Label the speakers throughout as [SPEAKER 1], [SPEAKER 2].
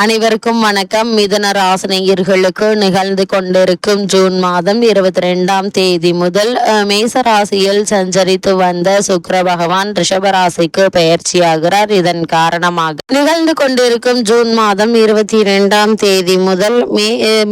[SPEAKER 1] அனைவருக்கும் வணக்கம். மிதுன ராசினியர்களுக்கு நிகழ்ந்து கொண்டிருக்கும் ஜூன் மாதம் 22ஆம் தேதி முதல் மேச ராசியில் சஞ்சரித்து வந்த சுக்கிர பகவான் ரிஷப ராசிக்கு பெயர்ச்சியாகிறார். இதன் காரணமாக நிகழ்ந்து கொண்டிருக்கும் ஜூன் மாதம் 22ஆம் தேதி முதல்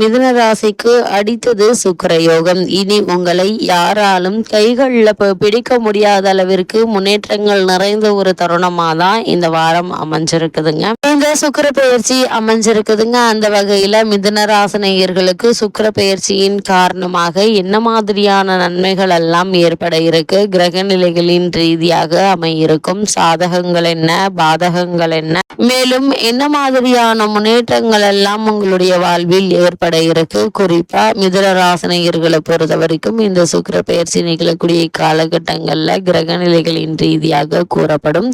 [SPEAKER 1] மிதுன ராசிக்கு அடித்தது சுக்கிர யோகம். இனி உங்களை யாராலும் கைகளில் பிடிக்க முடியாத அளவிற்கு முன்னேற்றங்கள் நிறைந்த ஒரு தருணமாக தான் இந்த வாரம் அமைஞ்சிருக்குதுங்க. இந்த சுக்கிர பெயர்ச்சி அமைஞ்சிருக்குதுங்க. அந்த வகையில மிதுன ராசினியர்களுக்கு சுக்கிர பெயர்ச்சியின் காரணமாக என்ன மாதிரியான நன்மைகள் எல்லாம் ஏற்பட இருக்கு, கிரக நிலைகளின் ரீதியாக அமையிருக்கும் சாதகங்கள் என்ன, பாதகங்கள் என்ன, மேலும் என்ன மாதிரியான முன்னேற்றங்கள் எல்லாம் உங்களுடைய வாழ்வில் ஏற்பட இருக்கு. குறிப்பா மிதுன ராசினியர்களை பொறுத்த வரைக்கும் இந்த சுக்கிர பெயர்ச்சி நிகழக்கூடிய காலகட்டங்கள்ல கிரக நிலைகளின் ரீதியாக கூறப்படும்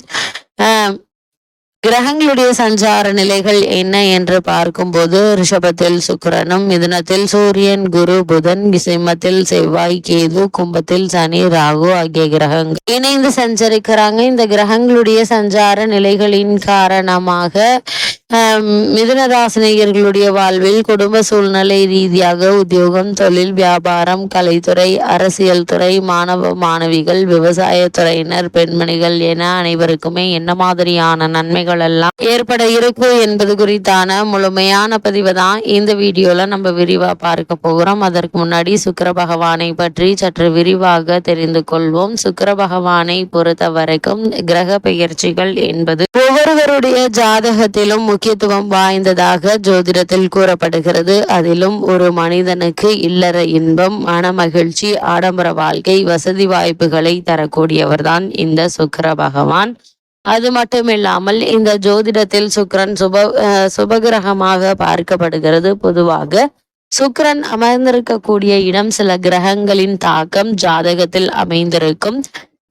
[SPEAKER 1] கிரகங்களுடைய சஞ்சார நிலைகள் என்ன என்று பார்க்கும்போது ரிஷபத்தில் சுக்கிரனும், மிதுனத்தில் சூரியன், குரு, புதன், சிம்மத்தில் செவ்வாய், கேது, கும்பத்தில் சனி, ராகு ஆகிய கிரகங்கள் இணைந்து சஞ்சரிக்கிறாங்க. இந்த கிரகங்களுடைய சஞ்சார நிலைகளின் காரணமாக மிதுன ராசினியர்களுடைய வாழ்வில் குடும்ப சூழ்நிலை ரீதியாக உத்தியோகம், தொழில், வியாபாரம், கலைத்துறை, அரசியல் துறை, மாணவ மாணவிகள், விவசாயத்துறையினர், பெண்மணிகள் என அனைவருக்குமே என்ன மாதிரியான நன்மைகள் எல்லாம் ஏற்பட இருக்கு என்பது குறித்தான முழுமையான பதிவு தான் இந்த வீடியோல நம்ம விரிவா பார்க்க போகிறோம். அதற்கு முன்னாடி சுக்கிர பகவானை பற்றி சற்று விரிவாக தெரிந்து கொள்வோம். சுக்கிர பகவானை பொறுத்த வரைக்கும் கிரக பெயர்ச்சிகள் என்பது ஒவ்வொருவருடைய ஜாதகத்திலும் முக்கியத்துவம் வாய்ந்ததாக ஜோதிடத்தில் கூறப்படுகிறது. அதிலும் ஒரு மனிதனுக்கு இல்லற இன்பம், மன மகிழ்ச்சி, ஆடம்பர வாழ்க்கை, வசதி வாய்ப்புகளை தரக்கூடியவர்தான் இந்த சுக்கிர பகவான். அது மட்டுமில்லாமல் இந்த ஜோதிடத்தில் சுக்கிரன் சுபகிரகமாக பார்க்கப்படுகிறது. பொதுவாக சுக்கிரன் அமர்ந்திருக்கக்கூடிய இடம் சில கிரகங்களின் தாக்கம் ஜாதகத்தில் அமைந்திருக்கும்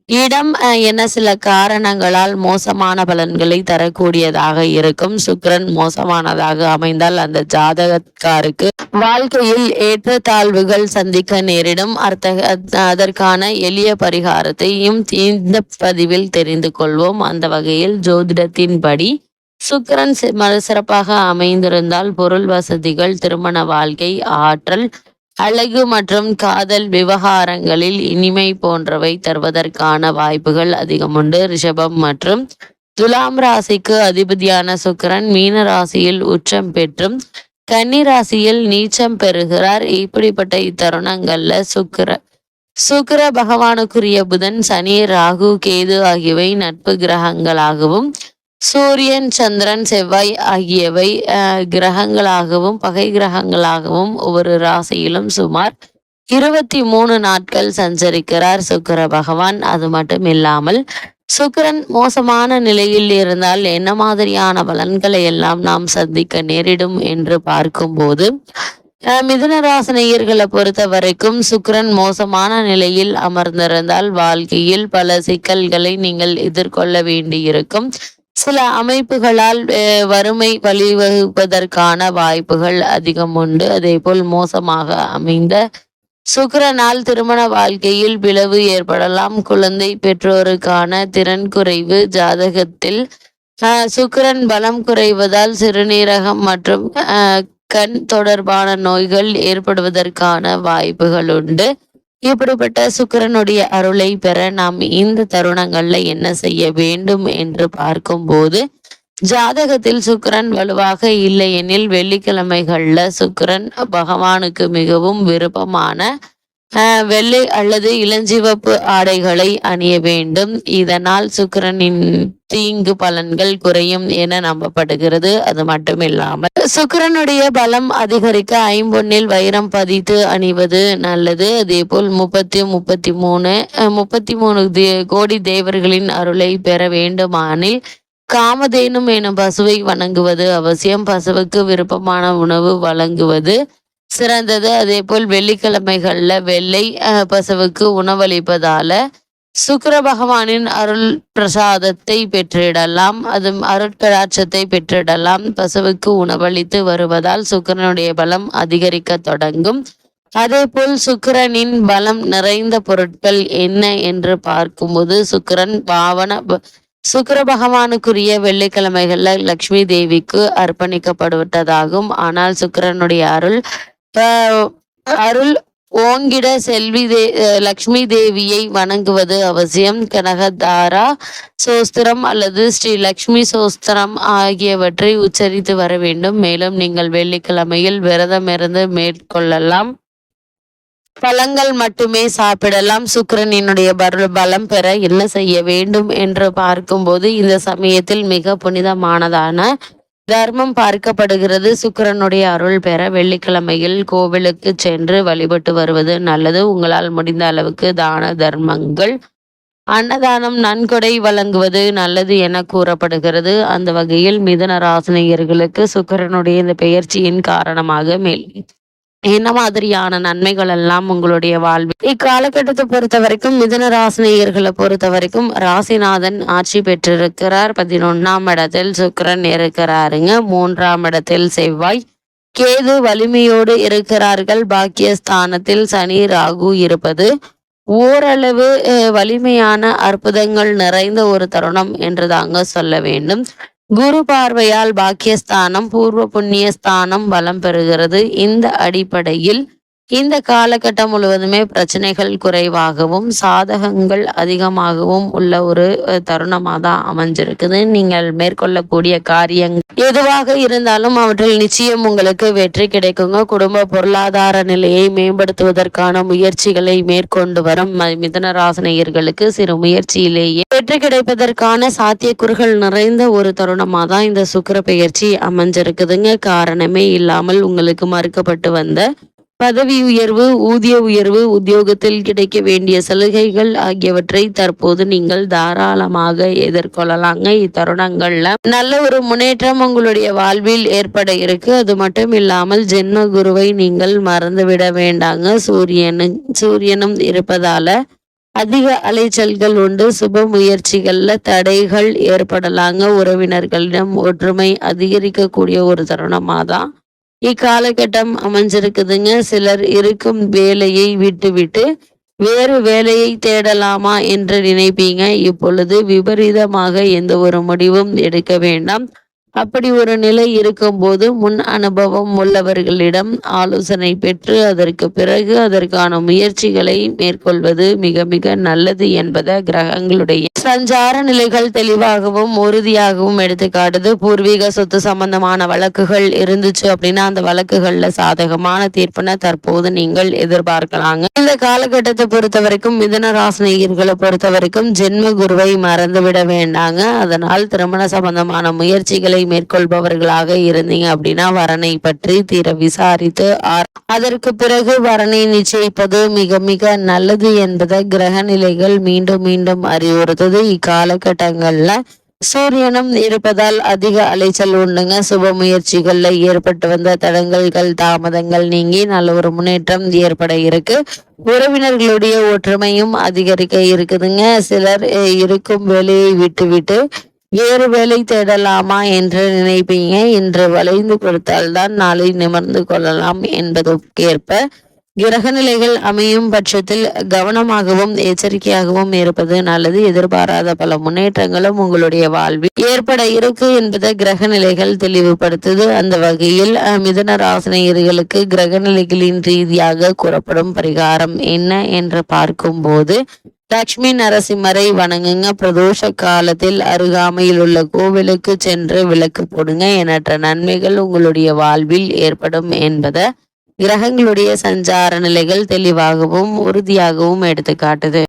[SPEAKER 1] இடம் என சில காரணங்களால் மோசமான பலன்களை தரக்கூடியதாக இருக்கும். சுக்கிரன் மோசமானதாக அமைந்தால் அந்த ஜாதகக்காருக்கு வாழ்க்கையில் ஏற்றத்தாழ்வுகள் சந்திக்க நேரிடும். அதற்கான எளிய பரிகாரத்தையும் இந்த பதிவில் தெரிந்து கொள்வோம். அந்த வகையில் ஜோதிடத்தின்படி சுக்கிரன் சிறப்பாக அமைந்திருந்தால் பொருள் வசதிகள், திருமண வாழ்க்கை, ஆற்றல், அழகு மற்றும் காதல் விவகாரங்களில் இனிமை போன்றவை தருவதற்கான வாய்ப்புகள் அதிகம் உண்டு. ரிஷபம் மற்றும் துலாம் ராசிக்கு அதிபதியான சுக்கிரன் மீன ராசியில் உச்சம் பெற்றும் கன்னி ராசியில் நீச்சம் பெறுகிறார். இப்படிப்பட்ட இத்தருணங்கள்ல சுக்கிர பகவானுக்குரிய புதன், சனி, ராகு, கேது ஆகியவை நட்பு கிரகங்களாகவும், சூரியன், சந்திரன், செவ்வாய் ஆகியவை கிரகங்களாகவும் பகை கிரகங்களாகவும் ஒவ்வொரு ராசியிலும் சுமார் 23 நாட்கள் சஞ்சரிக்கிறார் சுக்கிர பகவான். அது மட்டும் இல்லாமல் சுக்கிரன் மோசமான நிலையில் இருந்தால் என்ன மாதிரியான பலன்களை எல்லாம் நாம் சந்திக்க நேரிடும் என்று பார்க்கும்போது மிதுன ராசினியர்களை பொறுத்த வரைக்கும் சுக்கிரன் மோசமான நிலையில் அமர்ந்திருந்தால் வாழ்க்கையில் பல சிக்கல்களை நீங்கள் எதிர்கொள்ள வேண்டியிருக்கும். சில அமைப்புகளால் வறுமை வழிவகுப்பதற்கான வாய்ப்புகள் அதிகம் உண்டு. அதே போல் மோசமாக அமைந்த சுக்கிரனால் திருமண வாழ்க்கையில் பிளவு ஏற்படலாம். குழந்தை பெற்றோருக்கான திறன் குறைவு, ஜாதகத்தில் சுக்கிரன் பலம் குறைவதால் சிறுநீரகம் மற்றும் கண் தொடர்பான நோய்கள் ஏற்படுவதற்கான வாய்ப்புகள் உண்டு. இப்படிப்பட்ட சுக்கிரனுடைய அருளை பெற நாம் இந்த தருணங்கள்ல என்ன செய்ய வேண்டும் என்று பார்க்கும்போது ஜாதகத்தில் சுக்கிரன் வலுவாக இல்லை எனில் வெள்ளிக்கிழமைகள்ல சுக்கிரன் பகவானுக்கு மிகவும் விருப்பமான வெள்ளை அல்லது இளஞ்சிவப்பு ஆடைகளை அணிய வேண்டும். இதனால் சுக்கிரனின் தீங்கு பலன்கள் குறையும் என நம்பப்படுகிறது. அது மட்டுமில்லாமல் சுக்கிரனுடைய பலம் அதிகரிக்க ஐம்பொன்னில் வைரம் பதித்து அணிவது நல்லது. அதே போல் 33 கோடி தேவர்களின் அருளை பெற வேண்டுமானில் காமதேனும் எனும் பசுவை வணங்குவது அவசியம். பசுவுக்கு விருப்பமான உணவு வழங்குவது சிறந்தது. அதே போல் வெள்ளிக்கிழமைகள்ல வெள்ளை பசுவுக்கு உணவளிப்பதால சுக்கிர பகவானின் அருள் பிரசாதத்தை பெற்றிடலாம், அது அருட்கடாட்சத்தை பெற்றிடலாம். பசுவுக்கு உணவளித்து வருவதால் சுக்கிரனுடைய பலம் அதிகரிக்க தொடங்கும். அதே போல் சுக்கிரனின் பலம் நிறைந்த பொருட்கள் என்ன என்று பார்க்கும்போது சுக்கிரன் சுக்கிர பகவானுக்குரிய வெள்ளிக்கிழமைகள்ல லக்ஷ்மி தேவிக்கு அர்ப்பணிக்கப்படுவதாகும். ஆனால் சுக்கிரனுடைய அருள் ஓங்கிட லக்ஷ்மி தேவியை வணங்குவது அவசியம். கனகதாரா சோஸ்திரம் அல்லது ஸ்ரீ லக்ஷ்மி சோஸ்திரம் ஆகியவற்றை உச்சரித்து வர வேண்டும். மேலும் நீங்கள் வெள்ளிக்கிழமையில் விரதம் இருந்து மேற்கொள்ளலாம். பழங்கள் மட்டுமே சாப்பிடலாம். சுக்கிரனினுடைய பலம் பெற என்ன செய்ய வேண்டும் என்று பார்க்கும்போது இந்த சமயத்தில் மிக புனிதமானதான தர்மம் பார்க்கப்படுகிறது. சுக்கிரனுடைய அருள் பெற வெள்ளிக்கிழமையில் கோவிலுக்கு சென்று வழிபட்டு வருவது நல்லது. உங்களால் முடிந்த அளவுக்கு தான தர்மங்கள், அன்னதானம், நன்கொடை வழங்குவது நல்லது என கூறப்படுகிறது. அந்த வகையில் மிதுன ராசினியர்களுக்கு சுக்கிரனுடைய இந்த பெயர்ச்சியின் காரணமாக மேலும் என்ன மாதிரியான நன்மைகள் எல்லாம் உங்களுடைய வாழ்வில் இக்காலகட்டத்தை பொறுத்த வரைக்கும் மிதுன ராசினியர்களை பொறுத்த வரைக்கும் ராசிநாதன் ஆட்சி பெற்றிருக்கிறார். 11ஆம் இடத்தில் சுக்கிரன் இருக்கிறாருங்க. 3ஆம் இடத்தில் செவ்வாய், கேது வலிமையோடு இருக்கிறார்கள். பாக்கியஸ்தானத்தில் சனி, ராகு இருப்பது ஓரளவு வலிமையான அற்புதங்கள் நிறைந்த ஒரு தருணம் என்று தாங்க சொல்ல வேண்டும். குரு பார்வையால் பாக்கியஸ்தானம், பூர்வ புண்ணியஸ்தானம் பலம் பெறுகிறது. இந்த அடிப்படையில் இந்த காலகட்டம் முழுவதுமே பிரச்சனைகள் குறைவாகவும் சாதகங்கள் அதிகமாகவும் உள்ள ஒரு தருணமாக தான் அமைஞ்சிருக்குது. நீங்கள் மேற்கொள்ளக்கூடிய காரியங்கள் எதுவாக இருந்தாலும் அவற்றில் நிச்சயம் உங்களுக்கு வெற்றி கிடைக்குங்க. குடும்ப பொருளாதார நிலையை மேம்படுத்துவதற்கான முயற்சிகளை மேற்கொண்டு வரும் மிதுன ராசினியர்களுக்கு சிறு முயற்சியிலேயே வெற்றி கிடைப்பதற்கான சாத்தியக்கூறுகள் நிறைந்த ஒரு தருணமாக தான் இந்த சுக்கிர பெயர்ச்சி அமைஞ்சிருக்குதுங்க. காரணமே இல்லாமல் உங்களுக்கு மறுக்கப்பட்டு வந்த பதவி உயர்வு, ஊதிய உயர்வு, உத்தியோகத்தில் கிடைக்க வேண்டிய சலுகைகள் ஆகியவற்றை தற்போது நீங்கள் தாராளமாக எதிர்கொள்ளலாங்க. இத்தருணங்கள்ல நல்ல ஒரு முன்னேற்றம் உங்களுடைய வாழ்வில் ஏற்பட இருக்கு. அது மட்டும் இல்லாமல் ஜென்ம குருவை நீங்கள் மறந்துவிட வேண்டாங்க. சூரியனும் இருப்பதால அதிக அலைச்சல்கள் உண்டு. சுப முயற்சிகள்ல தடைகள் ஏற்படலாங்க. உறவினர்களிடம் ஒற்றுமை அதிகரிக்கக்கூடிய ஒரு தருணமாதான் இக்காலகட்டம் அமைஞ்சிருக்குதுங்க. சிலர் இருக்கும் வேலையை விட்டுவிட்டு வேறு வேலையை தேடலாமா என்று நினைப்பீங்க. இப்பொழுது விபரீதமாக எந்த ஒரு முடிவும் எடுக்க வேண்டாம். அப்படி ஒரு நிலை இருக்கும்போது முன் அனுபவம் உள்ளவர்களிடம் ஆலோசனை பெற்று அதற்கு பிறகு அதற்கான முயற்சிகளை மேற்கொள்வது மிக மிக நல்லது என்பதை கிரகங்களுடைய சஞ்சார நிலைகள் தெளிவாகவும் உறுதியாகவும் எடுத்துக்காட்டுது. பூர்வீக சொத்து சம்பந்தமான வழக்குகள் இருந்துச்சு அப்படின்னா அந்த வழக்குகள்ல சாதகமான தீர்ப்பினை தற்போது நீங்கள் எதிர்பார்க்கலாங்க. இந்த காலகட்டத்தை பொறுத்த வரைக்கும் மிதுன ராசினியர்களை பொறுத்த வரைக்கும் ஜென்ம குருவை மறந்துவிட வேண்டாங்க. அதனால் திருமண சம்பந்தமான முயற்சிகளை மேற்கொள்பவர்களாக இருந்தீங்க அப்படின்னா வரனை பற்றி தீர விசாரித்து அதற்கு பிறகு வரனை நிச்சயிப்பது மிக மிக நல்லது என்பதை கிரக நிலைகள் மீண்டும் மீண்டும் அறிவுறுத்தது. இக்காலகட்டங்கள்ல சூரியனும் இருப்பதால் அதிக அலைச்சல் உண்டுங்க. சுப முயற்சிகள்ல ஏற்பட்டு வந்த தடங்கல்கள், தாமதங்கள் நீங்கி நல்ல ஒரு முன்னேற்றம் ஏற்பட இருக்கு. உறவினர்களுடைய ஒற்றுமையும் அதிகரிக்க இருக்குதுங்க. சிலர் இருக்கும் வேலையை விட்டு வேறு வேலை தேடலாமா என்று நினைப்பீங்க. இன்று வளைந்து கொடுத்தால்தான் நாளை நிமிர்ந்து கொள்ளலாம் என்பதற்கேற்ப கிரக நிலைகள் அமையும் பட்சத்தில் கவனமாகவும் எச்சரிக்கையாகவும் இருப்பது நல்லது. எதிர்பாராத பல முன்னேற்றங்களும் உங்களுடைய வாழ்வில் ஏற்பட இருக்கு என்பதை கிரக நிலைகள் தெளிவுபடுத்துது. அந்த வகையில் மிதுன ராசினியர்களுக்கு கிரக நிலைகளின் ரீதியாக கூறப்படும் பரிகாரம் என்ன என்று பார்க்கும்போது லட்சுமி நரசிம்மரை வணங்குங்க. பிரதோஷ காலத்தில் அருகாமையில் உள்ள கோவிலுக்கு சென்று விளக்கு போடுங்க. எண்ணற்ற நன்மைகள் உங்களுடைய வாழ்வில் ஏற்படும் என்பதை கிரகங்களுடைய சஞ்சார நிலைகள் தெளிவாகவும் உறுதியாகவும் எடுத்துக்காட்டுது.